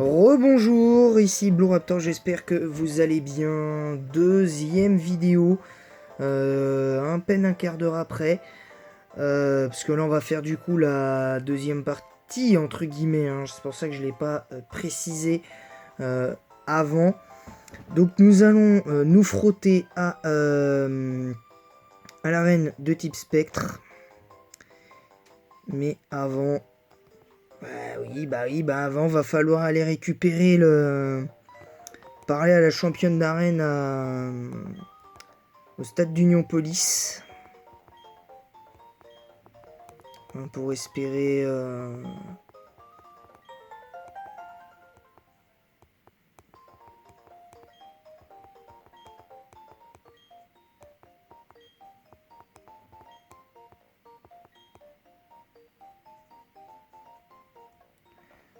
Rebonjour, ici Blue Raptor, j'espère que vous allez bien. Deuxième vidéo, à peine un quart d'heure après. Parce que là on va faire du coup la deuxième partie, entre guillemets, hein. C'est pour ça que je ne l'ai pas précisé avant. Donc nous allons nous frotter à l'arène de type spectre. Mais avant... Bah avant va falloir aller récupérer le... Parler à la championne d'arène au stade d'Union Police. Pour espérer...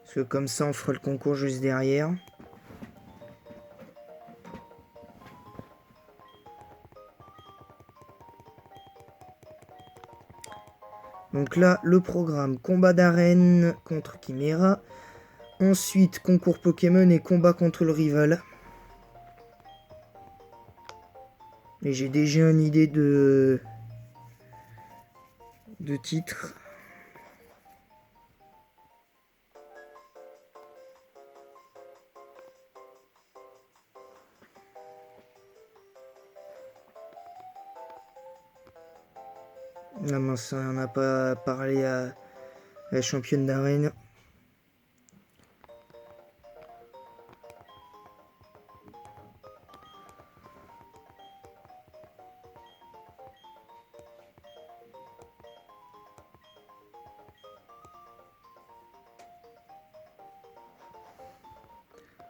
Parce que comme ça on fera le concours juste derrière. Donc là, le programme, combat d'arène contre Chimera. Ensuite, concours Pokémon et combat contre le rival. Et j'ai déjà une idée de titre. Ah mince, on n'a pas parlé à la championne d'arène.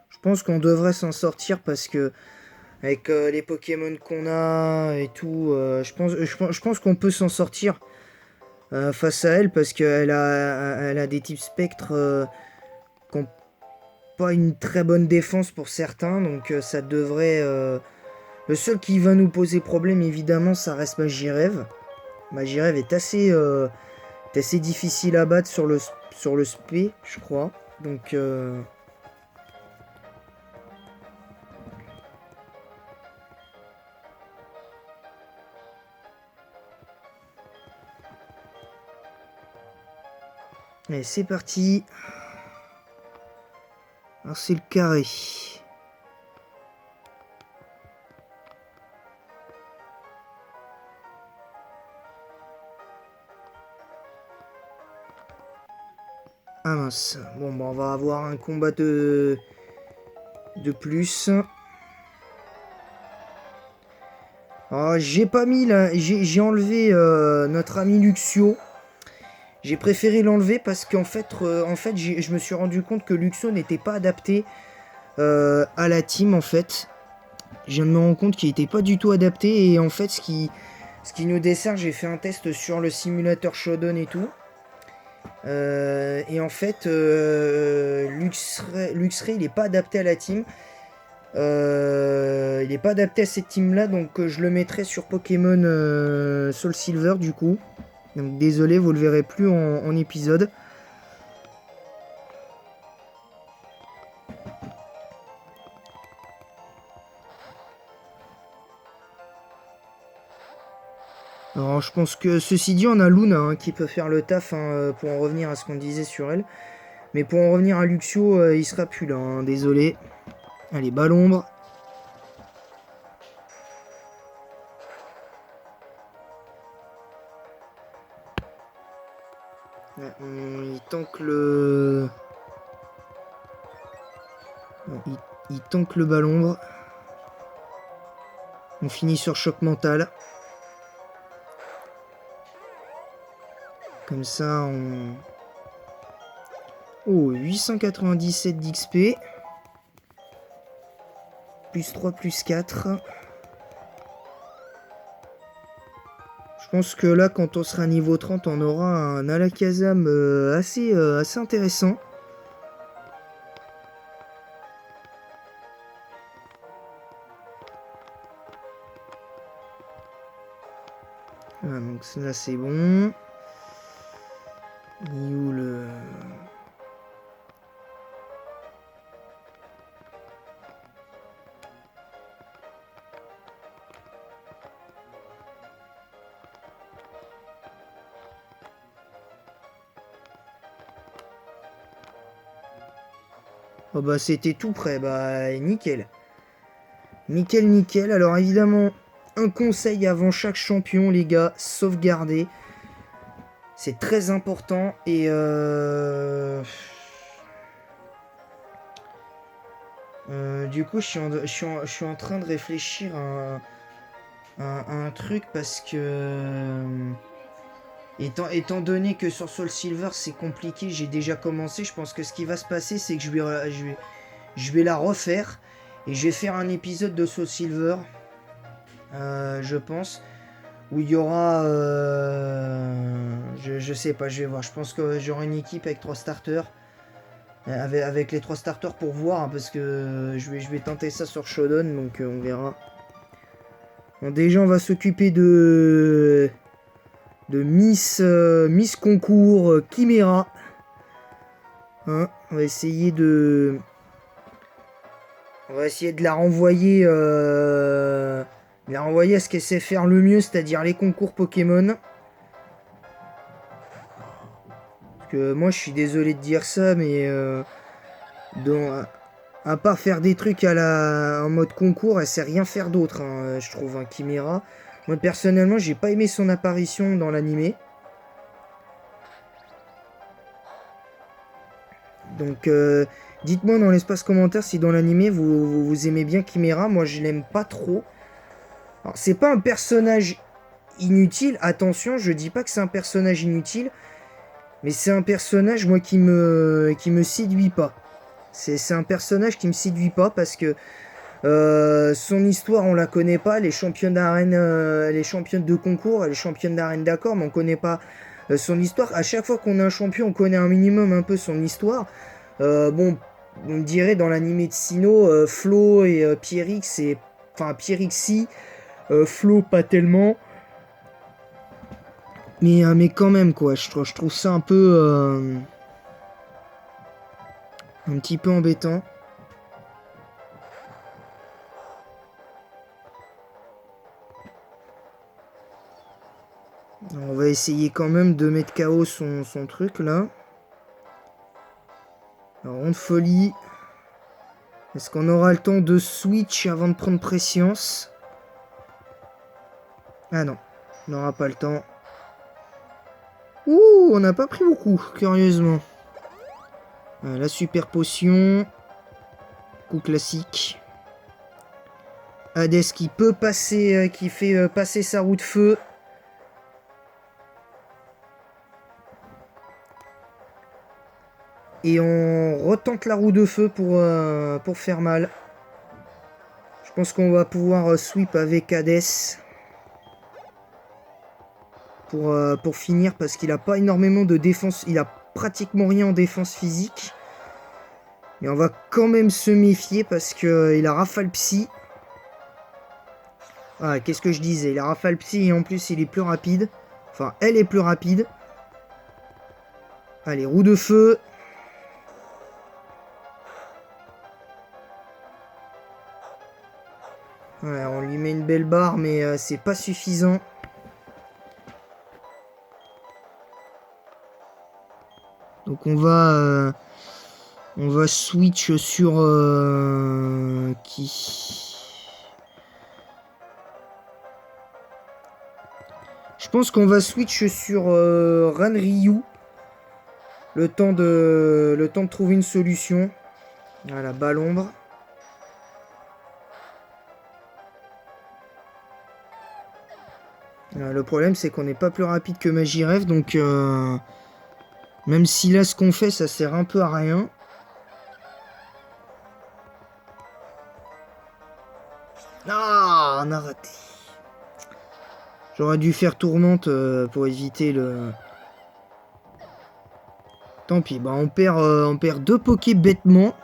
Je pense qu'on devrait s'en sortir parce que avec les Pokémon qu'on a et tout, je pense qu'on peut s'en sortir face à elle parce qu'elle elle a des types spectres qui n'ont pas une très bonne défense pour certains, donc ça devrait... Le seul qui va nous poser problème, évidemment, ça reste Magirev. Magirev est assez difficile à battre sur le SP, je crois. Donc... Allez, c'est parti. Alors, c'est le carré. Ah mince. Bon, bah, on va avoir un combat de plus. Alors, j'ai pas mis là. J'ai enlevé notre ami Luxio. J'ai préféré l'enlever parce qu'en fait, je me suis rendu compte que Luxio n'était pas adapté à la team en fait. Je viens de me rendre compte qu'il n'était pas du tout adapté et en fait ce qui nous dessert, j'ai fait un test sur le simulateur Shodown et tout. Et en fait, Luxray, il n'est pas adapté à la team. Il n'est pas adapté à cette team là, donc je le mettrai sur Pokémon Soul Silver du coup. Donc désolé, vous le verrez plus en épisode. Alors je pense que ceci dit, on a Luna hein, qui peut faire le taf hein, pour en revenir à ce qu'on disait sur elle. Mais pour en revenir à Luxio, il sera plus là, hein, désolé. Allez, bas l'ombre. Ouais, il tank le... Il tank le bas l'ombre. On finit sur choc mental. Comme ça, on... Oh, 897 d'XP. Plus 3, plus 4. Je pense que là, quand on sera niveau 30, on aura un Alakazam assez intéressant. Ah, donc là, c'est bon. Il est où le... Oh bah c'était tout prêt, bah nickel. Nickel, nickel. Alors évidemment, un conseil avant chaque champion, les gars, sauvegarder. C'est très important et du coup, je suis en train de réfléchir à un truc parce que étant donné que sur Soul Silver c'est compliqué, j'ai déjà commencé. Je pense que ce qui va se passer, c'est que je vais la refaire et je vais faire un épisode de Soul Silver, je pense, où il y aura, je sais pas, je vais voir. Je pense que j'aurai une équipe avec 3 starters. Avec les 3 starters pour voir, hein, parce que je vais tenter ça sur Shodown, donc on verra. Bon, déjà on va s'occuper de Miss Concours Chimera. Hein, on va essayer de la renvoyer à ce qu'elle sait faire le mieux, c'est-à-dire les concours Pokémon. Parce que moi je suis désolé de dire ça, mais à part faire des trucs en mode concours, elle sait rien faire d'autre, hein, je trouve, un Chimera. Moi personnellement, j'ai pas aimé son apparition dans l'animé. Donc dites-moi dans l'espace commentaire si dans l'animé vous aimez bien Chimera. Moi je l'aime pas trop. Alors c'est pas un personnage inutile, attention, je dis pas que c'est un personnage inutile, mais c'est un personnage moi qui me séduit pas. C'est un personnage qui me séduit pas parce que son histoire on la connaît pas, les championnes d'arène, les championnes de concours, les championnes d'arène d'accord, mais on connaît pas son histoire. À chaque fois qu'on a un champion, on connaît un minimum un peu son histoire. Bon, on dirait dans l'animé de Sinnoh, Flo et Pierrix, enfin Pierrixie, Flo pas tellement. Mais quand même quoi, je trouve ça un peu un petit peu embêtant. On va essayer quand même de mettre KO son truc là. Alors, ronde folie. Est-ce qu'on aura le temps de switch avant de prendre Prescience? Ah non, on n'aura pas le temps. Ouh, on n'a pas pris beaucoup, curieusement. La super potion. Coup classique. Hades qui peut passer, qui fait passer sa roue de feu. Et on retente la roue de feu pour faire mal. Je pense qu'on va pouvoir sweep avec Hades. Pour finir, parce qu'il a pas énormément de défense. Il a pratiquement rien en défense physique. Mais on va quand même se méfier parce qu'il a Rafale Psy. Ah, qu'est-ce que je disais? Il a Rafale Psy et en plus il est plus rapide. Enfin, elle est plus rapide. Allez, roue de feu. Ouais, on lui met une belle barre, mais c'est pas suffisant. Donc on va switch sur qui? Je pense qu'on va switch sur Ranryu. Le temps de trouver une solution. Voilà, bas l'ombre. Le problème c'est qu'on n'est pas plus rapide que Magirev, donc même si là ce qu'on fait ça sert un peu à rien. Ah, on a raté. J'aurais dû faire tourmente pour éviter le... Tant pis, bah on perd 2 Poké bêtement.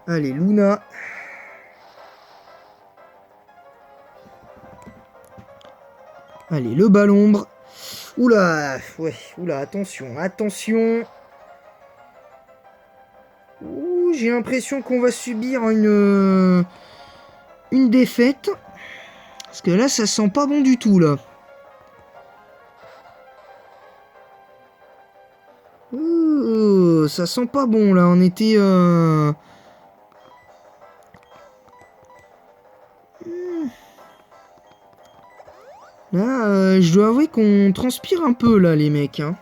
Allez, Luna. Allez, le bas l'ombre. Oula, ouais, oula, attention, attention. Ouh, j'ai l'impression qu'on va subir une défaite. Parce que là, ça sent pas bon du tout, là. Ouh, ça sent pas bon, là. On était... Là, je dois avouer qu'on transpire un peu, là, les mecs, hein.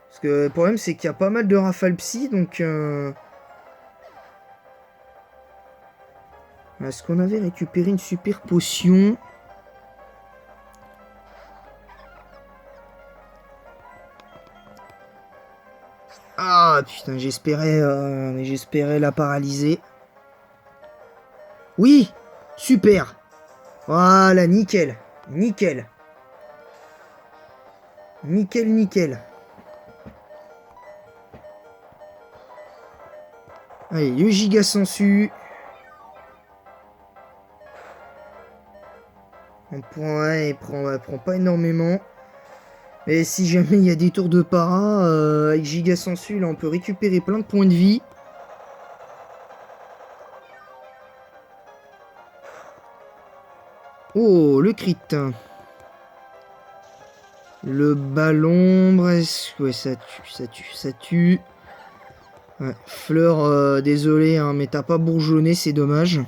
Parce que le problème, c'est qu'il y a pas mal de rafales psy, donc... Est-ce qu'on avait récupéré une super potion? Ah, putain, j'espérais la paralyser. Oui! Super! Voilà, nickel. Nickel. Nickel, nickel. Allez, le giga sensu. On prend, ouais, elle prend pas énormément. Et si jamais il y a des tours de para, avec giga sensu, là, on peut récupérer plein de points de vie. Oh, le crit. Le ballon, bref, ouais, ça tue, ça tue, ça tue. Ouais, Fleur, désolé, hein, mais t'as pas bourgeonné, c'est dommage.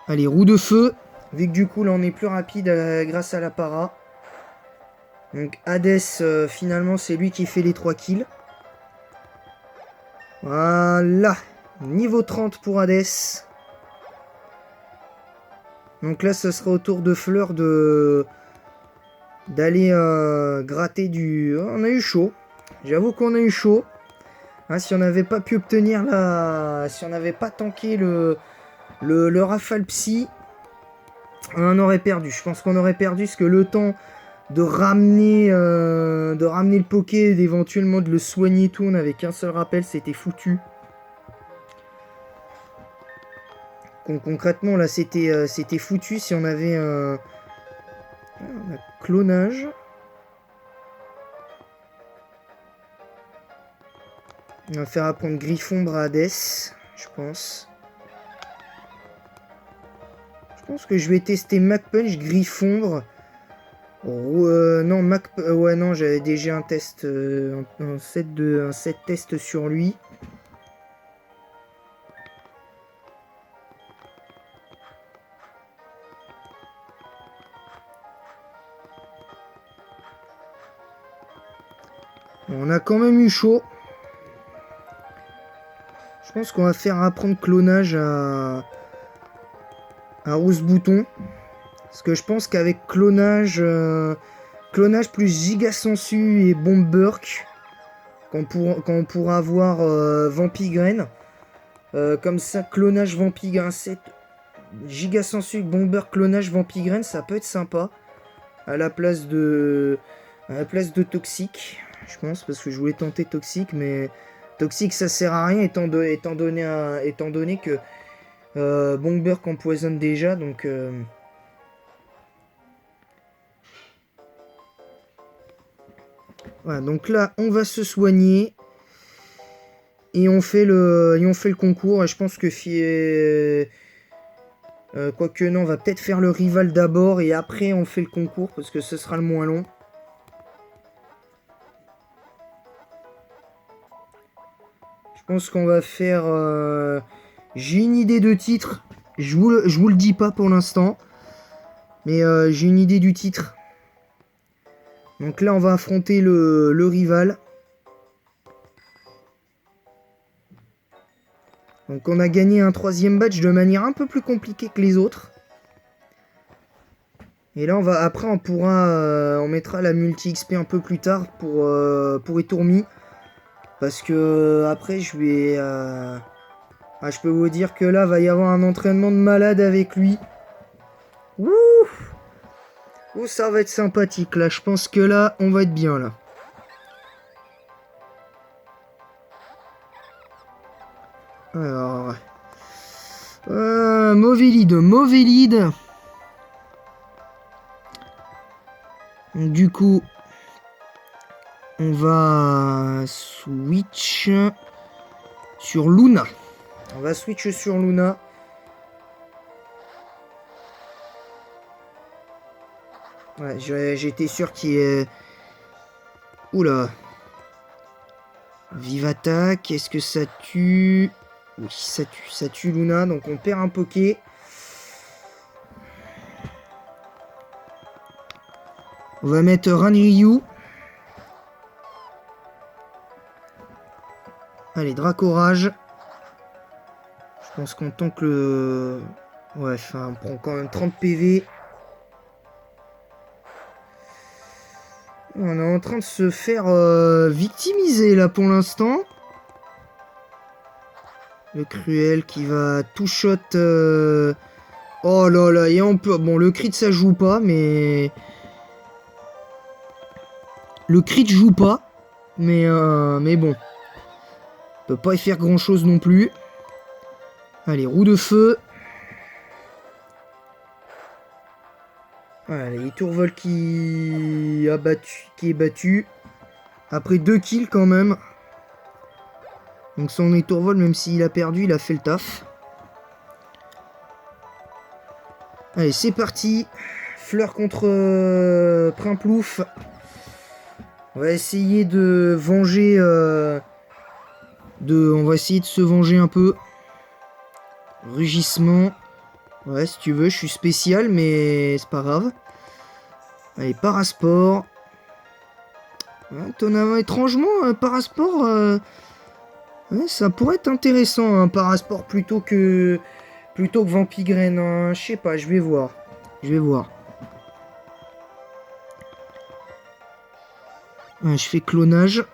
Allez, roue de feu. Vu que du coup, là, on est plus rapide grâce à la para. Donc, Hades, finalement, c'est lui qui fait les 3 kills. Voilà. Niveau 30 pour Hades. Donc là, ce sera au tour de Fleur d'aller gratter du... Oh, on a eu chaud. J'avoue qu'on a eu chaud. Hein, si on n'avait pas pu obtenir la... Si on n'avait pas tanké le rafale psy, on en aurait perdu. Je pense qu'on aurait perdu parce que le temps de ramener le poké et d'éventuellement de le soigner et tout, on n'avait qu'un seul rappel, c'était foutu. Concrètement, là, c'était foutu si on avait un clonage. On va faire apprendre Griffombre à Hades, je pense. Je pense que je vais tester Macpunch, Griffombre. Non, ouais, non, j'avais déjà un test, un set test sur lui. On a quand même eu chaud. Je pense qu'on va faire apprendre clonage à Rose Bouton. Parce que je pense qu'avec clonage, clonage plus Giga Sensu et Bomberk, quand on pourra avoir Vampigraine. Comme ça, clonage Vampigraine, 7 Giga Sensu, Bomberk, clonage Vampigraine, ça peut être sympa. À la place de Toxique, je pense, parce que je voulais tenter Toxique, mais Toxique ça sert à rien étant donné que Bomberk empoisonne déjà, donc... Voilà, donc là, on va se soigner. Et on fait le concours. Et je pense que... quoique non, on va peut-être faire le rival d'abord. Et après, on fait le concours. Parce que ce sera le moins long. Je pense qu'on va faire... J'ai une idée de titre. Je vous le dis pas pour l'instant. Mais j'ai une idée du titre. Donc là, on va affronter le rival. Donc on a gagné un 3e badge de manière un peu plus compliquée que les autres. Et là, après, on mettra la multi XP un peu plus tard pour Etourmi. Parce que après, je peux vous dire que là, va y avoir un entraînement de malade avec lui. Ouh! Ouh, ça va être sympathique, là. Je pense que là, on va être bien, là. Alors... mauvais lead. Du coup, on va switch sur Luna. On va switch sur Luna. Ouais, j'étais sûr qu'il est... Oula. Vive attaque, est-ce que ça tue? Oui, ça tue Luna, donc on perd un Poké. On va mettre Ranryu. Allez, Dracorage. Je pense qu'on tank le... Ouais, enfin, on prend quand même 30 PV. On est en train de se faire victimiser là pour l'instant. Le cruel qui va tout shot. Oh là là, et on peut... Bon, le crit ça joue pas, mais... Le crit joue pas. Mais bon. On peut pas y faire grand chose non plus. Allez, roue de feu. Allez, Tourvol qui est battu. Après 2 kills quand même. Donc son Tourvol, même s'il a perdu, il a fait le taf. Allez, c'est parti. Fleur contre Primplouf. On va essayer de venger... On va essayer de se venger un peu. Rugissement. Ouais, si tu veux, je suis spécial, mais c'est pas grave. Allez, Parasport. Ouais, étonnamment, étrangement, Parasport, ouais, ça pourrait être intéressant, un Parasport plutôt que Vampigraine. Hein. Je sais pas, je vais voir. Je vais voir. Ouais, je fais clonage.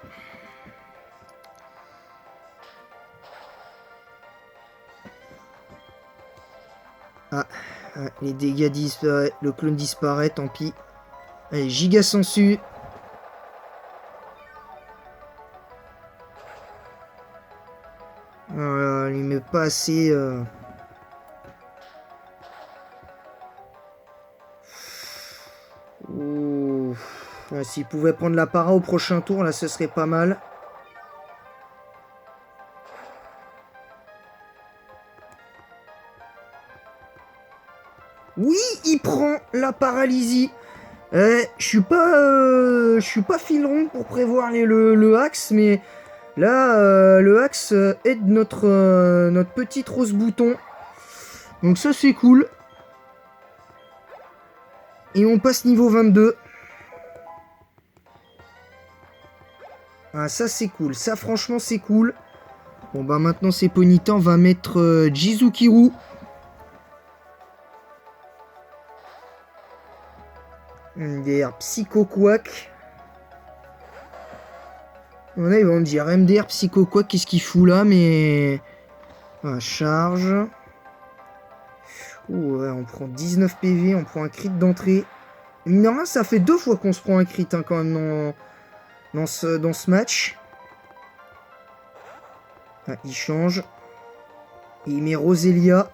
Ah, les dégâts disparaissent, le clone disparaît, tant pis. Allez, giga sensu. Il met pas assez... Ouais, s'il pouvait prendre la para au prochain tour, là, ce serait pas mal. Oui, il prend la paralysie. Je suis pas fileron pour prévoir le axe, mais là, le axe aide notre petite rose bouton. Donc ça, c'est cool. Et on passe niveau 22. Ah, ça, c'est cool. Ça, franchement, c'est cool. Bon, bah maintenant, c'est Ponyta. On va mettre Jizukiru. MDR Psycho Quack. Là, ils vont me dire MDR Psycho Quack, qu'est-ce qu'il fout là, mais... Ah, charge. Ouh, ouais, on prend 19 PV, on prend un crit d'entrée. Mine de rien, ça fait 2 fois qu'on se prend un crit hein, quand même dans ce match. Ah, il change. Et il met Roselia.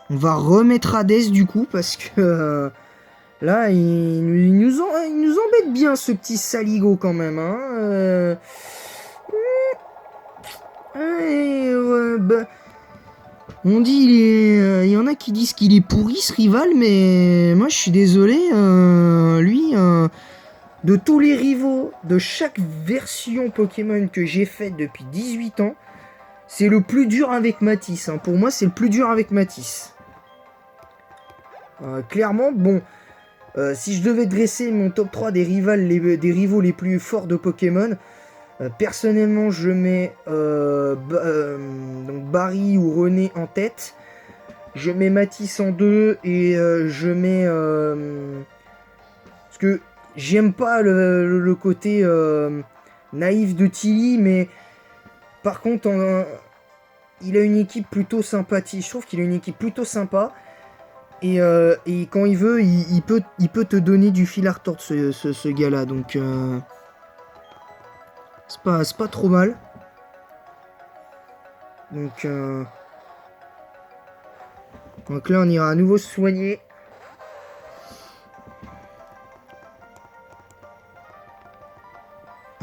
On va remettre Hades du coup parce que là il nous embête bien ce petit Saligo quand même. Hein. Bah, on dit il y en a qui disent qu'il est pourri ce rival, mais moi je suis désolé. Lui, de tous les rivaux de chaque version Pokémon que j'ai faite depuis 18 ans, c'est le plus dur avec Matisse. Hein. Pour moi, c'est le plus dur avec Matisse. Clairement, bon, si je devais dresser mon top 3 des rivaux les plus forts de Pokémon, personnellement, je mets donc Barry ou René en tête. Je mets Matisse en 2 et je mets... parce que j'aime pas le côté naïf de Tilly, mais par contre, il a une équipe plutôt sympathique. Je trouve qu'il a une équipe plutôt sympa. Et quand il veut, il peut te donner du fil à retordre, ce gars-là. Donc, c'est pas trop mal. Donc là, on ira à nouveau se soigner.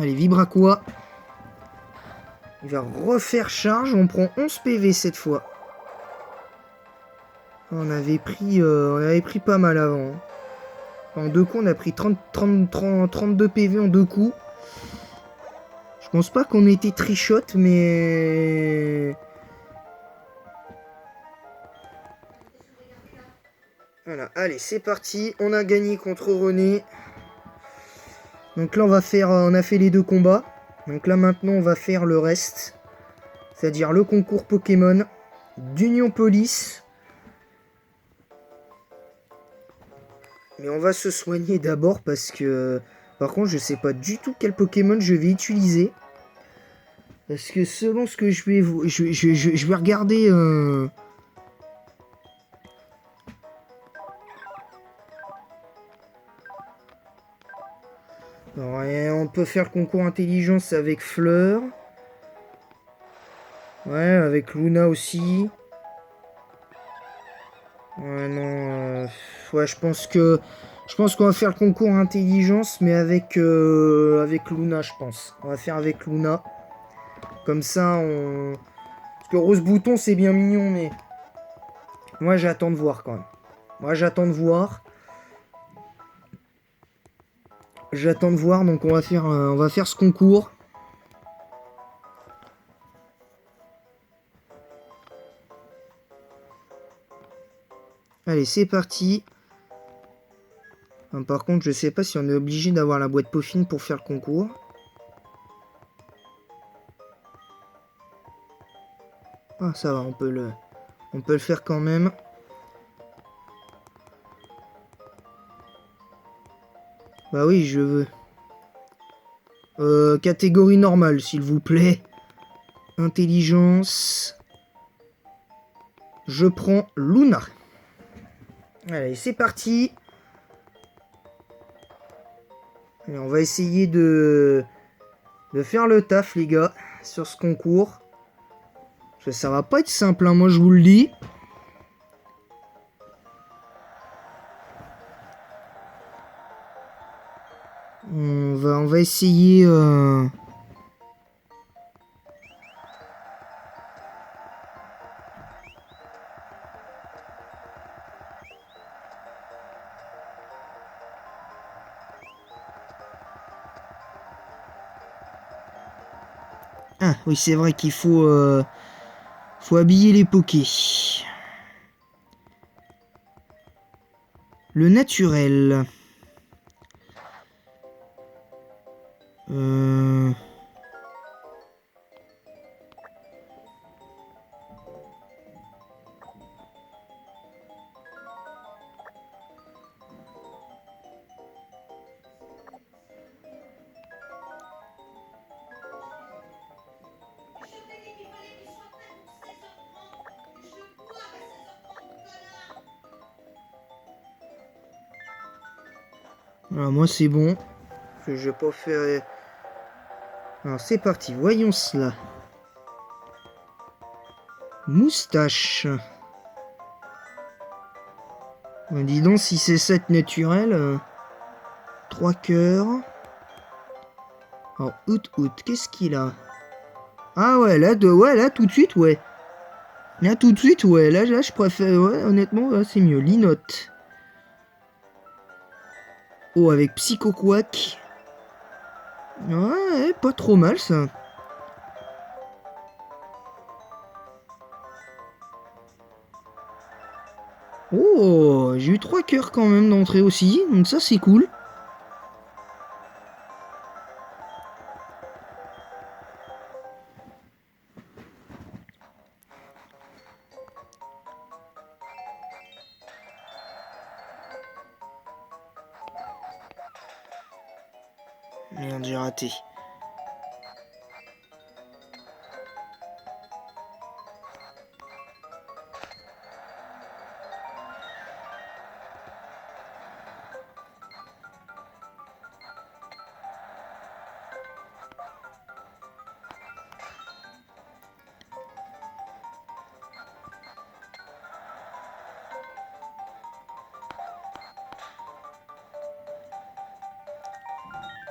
Allez, Vibraqua. Il va refaire charge. On prend 11 PV cette fois. On avait pris pas mal avant. En 2 coups, on a pris 32 PV en 2 coups. Je pense pas qu'on était trichote, mais... Voilà, allez, c'est parti. On a gagné contre René. Donc là, on a fait les 2 combats. Donc là, maintenant, on va faire le reste. C'est-à-dire le concours Pokémon d'Union Police. Mais on va se soigner d'abord parce que... Par contre, je sais pas du tout quel Pokémon je vais utiliser. Parce que selon ce que je vais... Je vais regarder... Alors, on peut faire le concours intelligence avec Fleur. Ouais, avec Luna aussi. Ouais, non... Ouais, je pense qu'on va faire le concours intelligence, mais avec Luna, je pense. On va faire avec Luna. Comme ça, on... Parce que Rose Bouton, c'est bien mignon, mais... Moi, j'attends de voir, quand même. Moi, j'attends de voir. J'attends de voir, donc on va faire ce concours. Allez, c'est parti. Par contre, je sais pas si on est obligé d'avoir la boîte Pauphine pour faire le concours. Ah, ça va, on peut le faire quand même. Bah oui, je veux. Catégorie normale, s'il vous plaît. Intelligence. Je prends Luna. Allez, c'est parti. Allez, on va essayer de faire le taf, les gars, sur ce concours. Ça va pas être simple, hein, moi je vous le dis. On va essayer... Ah, oui, c'est vrai qu'il faut habiller les pokés. Le naturel. Alors moi c'est bon. Je vais pas faire... Alors c'est parti, voyons cela. Moustache. Dis donc si c'est 7 naturel. 3 cœurs. Alors qu'est-ce qu'il a? Ah ouais, là tout de suite, ouais. Là tout de suite, ouais. Là je préfère, ouais, honnêtement, là, c'est mieux. Linotte. Oh, avec Psycho Quack. Ouais, pas trop mal ça. Oh, j'ai eu 3 cœurs quand même d'entrée aussi, donc ça c'est cool. Merde, j'ai raté.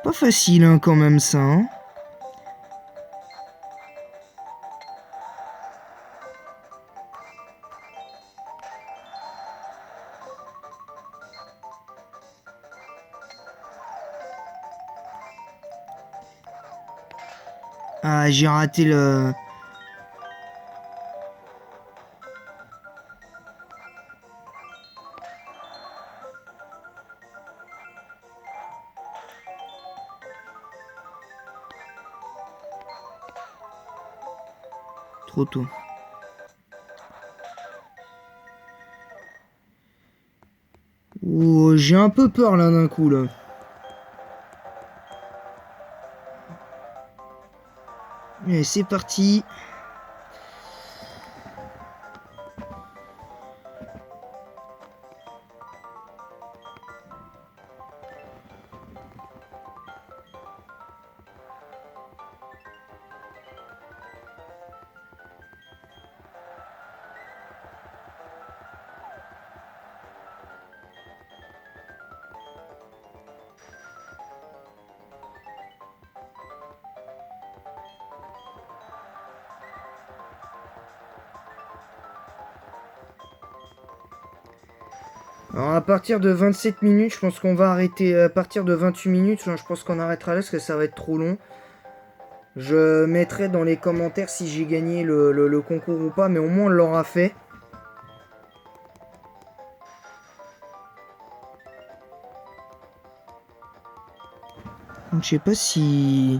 Pas facile, hein, quand même, ça, hein. Ah, j'ai raté le... Trop tôt. Oh, j'ai un peu peur là d'un coup là. Allez, c'est parti. Alors à partir de 27 minutes, je pense qu'on va arrêter. À partir de 28 minutes, je pense qu'on arrêtera là parce que ça va être trop long. Je mettrai dans les commentaires si j'ai gagné le concours ou pas, mais au moins on l'aura fait. Donc je sais pas si...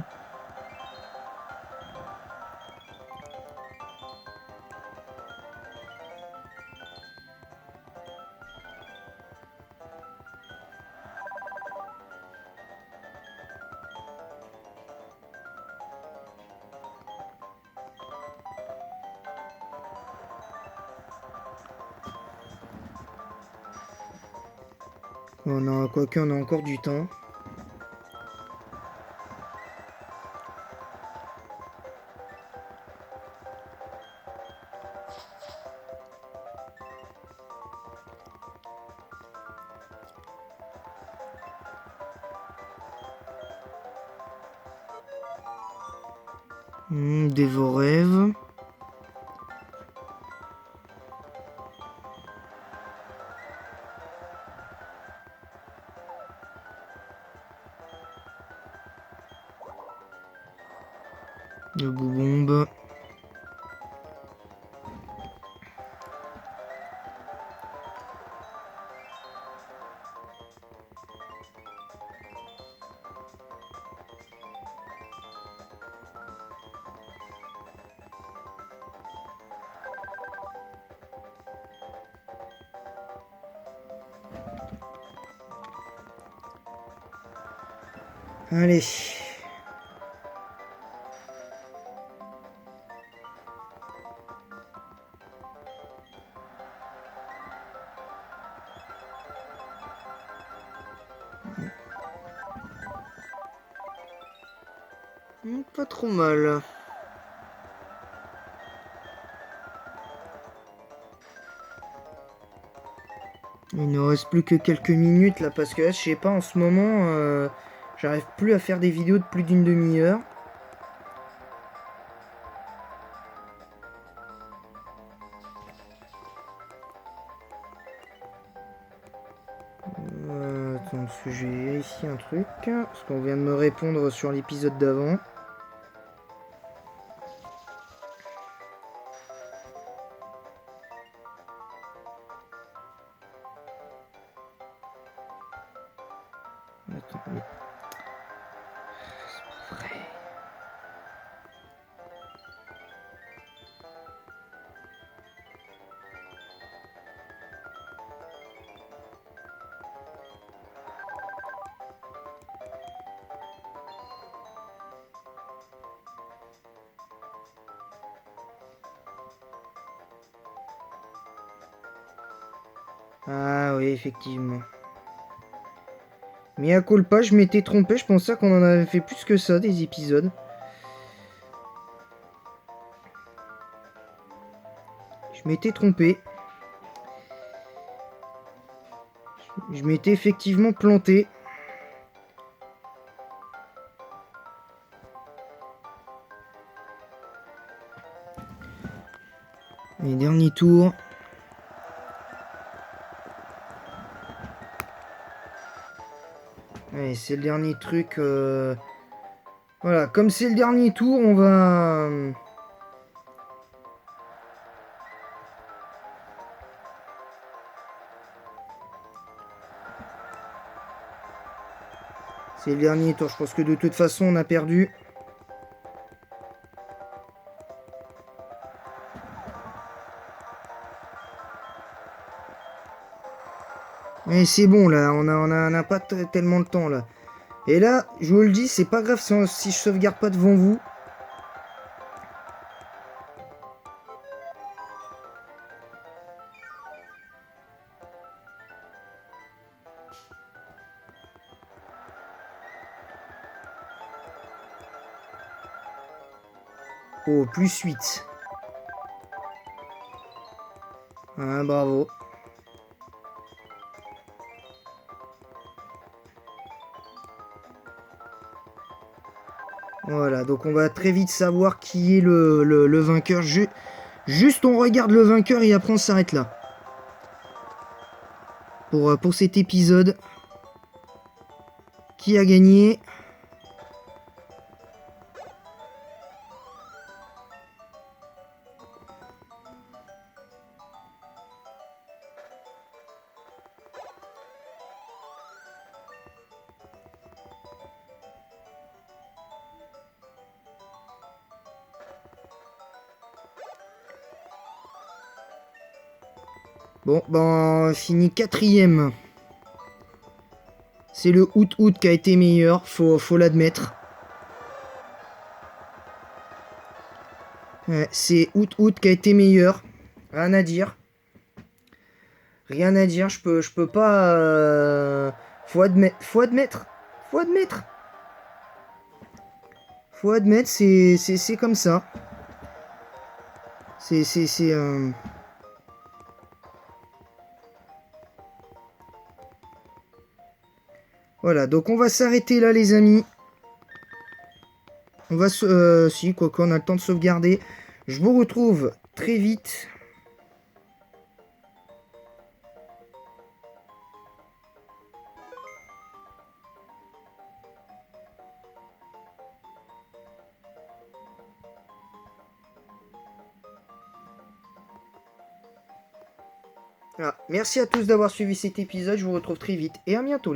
Quoique on a encore du temps. De vos rêves. Le boubombe. Allez. Pas trop mal. Il ne reste plus que quelques minutes là parce que là, je sais pas, en ce moment, j'arrive plus à faire des vidéos de plus d'une demi-heure. Attends, parce que je vais vérifier un truc. Parce qu'on vient de me répondre sur l'épisode d'avant. Attends, mais... C'est pas vrai. Ah oui, effectivement. Mais à culpa, je m'étais trompé, je pensais qu'on en avait fait plus que ça, des épisodes. Je m'étais trompé. Je m'étais effectivement planté. Les derniers tours. Allez, c'est le dernier truc. Voilà, comme c'est le dernier tour, on va... C'est le dernier tour, je pense que de toute façon on a perdu. Mais c'est bon là, on a pas tellement de temps là. Et là, je vous le dis, c'est pas grave si je sauvegarde pas devant vous. Oh, plus 8. Ah, bravo. Voilà, donc on va très vite savoir qui est le vainqueur. Juste on regarde le vainqueur et après on s'arrête là. Pour cet épisode. Qui a gagné? Bon, ben, fini 4ème. C'est le Out qui a été meilleur, faut l'admettre. Ouais, c'est Out qui a été meilleur. Rien à dire. Rien à dire, je peux pas... Faut admettre. Faut admettre. Faut admettre. Faut admettre, c'est comme ça. C'est... Voilà, donc on va s'arrêter là les amis. On va si, quoi qu'on a le temps de sauvegarder. Je vous retrouve très vite. Voilà. Merci à tous d'avoir suivi cet épisode. Je vous retrouve très vite et à bientôt.